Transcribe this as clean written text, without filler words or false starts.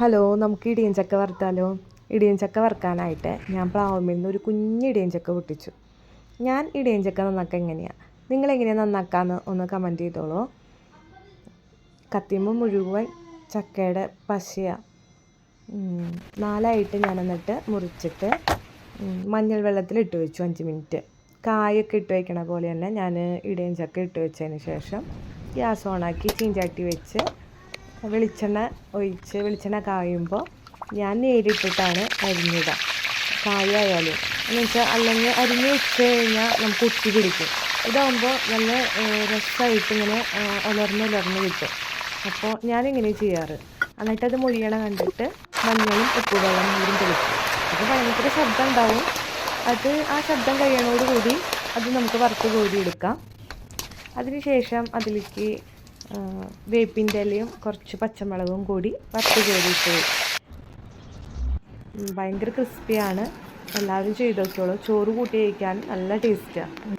Hello, നമുക്ക് ഇടിയൻചക്ക വറുത്താലോ? ഇടിയൻചക്ക വറുക്കാനായിട്ട് ഞാൻ പ്ലാവുമ്മേൽ നിന്ന് ഒരു കുഞ്ഞ് ഇടിയൻചക്ക പൊട്ടിച്ചു. ഞാൻ ഇടിയൻചക്ക നന്നാക്കാൻ എങ്ങനെയാണ്, നിങ്ങളെങ്ങനെയാണ് നന്നാക്കാമെന്ന് ഒന്ന് കമൻറ്റ് ചെയ്തോളൂ. കത്തിയുമ്പോൾ മുഴുവൻ ചക്കയുടെ പശയാണ്. നാലായിട്ട് ഞാൻ എന്നിട്ട് മുറിച്ചിട്ട് മഞ്ഞൾ വെള്ളത്തിലിട്ട് വെച്ചു 5 മിനിറ്റ്. കായൊക്കെ ഇട്ട് വയ്ക്കണ പോലെ തന്നെ ഞാൻ ഇടിയൻചക്ക ഇട്ട് വെച്ചതിന് ശേഷം ഗ്യാസ് ഓണാക്കി ചീഞ്ചട്ടി വെച്ച് വെളിച്ചെണ്ണ ഒഴിച്ച് വെളിച്ചെണ്ണ കായുമ്പോൾ ഞാൻ നേരിട്ടിട്ടാണ് അരിഞ്ഞിടുക. കായായാലും എന്ന് വെച്ചാൽ അല്ലെങ്കിൽ അരിഞ്ഞ് വെച്ച് കഴിഞ്ഞാൽ നമുക്ക് ഒട്ടി പിടിക്കും. ഇതാകുമ്പോൾ നല്ല രസമായിട്ട് ഇങ്ങനെ ഉലർന്ന് കിട്ടും. അപ്പോൾ ഞാനിങ്ങനെ ചെയ്യാറ്. എന്നിട്ടത് മൊഴിയണ കണ്ടിട്ട് മഞ്ഞളും ഉപ്പുവെള്ളം നീരും തെളിക്കും. അത് ഭയങ്കര ശബ്ദം ഉണ്ടാവും. ആ ശബ്ദം കഴിയണോടുകൂടി അത് നമുക്ക് വറുത്ത് കോരിയെടുക്കാം. അതിനുശേഷം അതിലേക്ക് വേപ്പിൻ്റെ ഇലയും കുറച്ച് പച്ചമുളകും കൂടി വറുത്ത് കോരിയിട്ട് ഭയങ്കര ക്രിസ്പിയാണ്. എല്ലാവരും ചെയ്ത് നോക്കിയോളൂ. ചോറ് കൂട്ടി കഴിക്കാൻ നല്ല ടേസ്റ്റാണ്.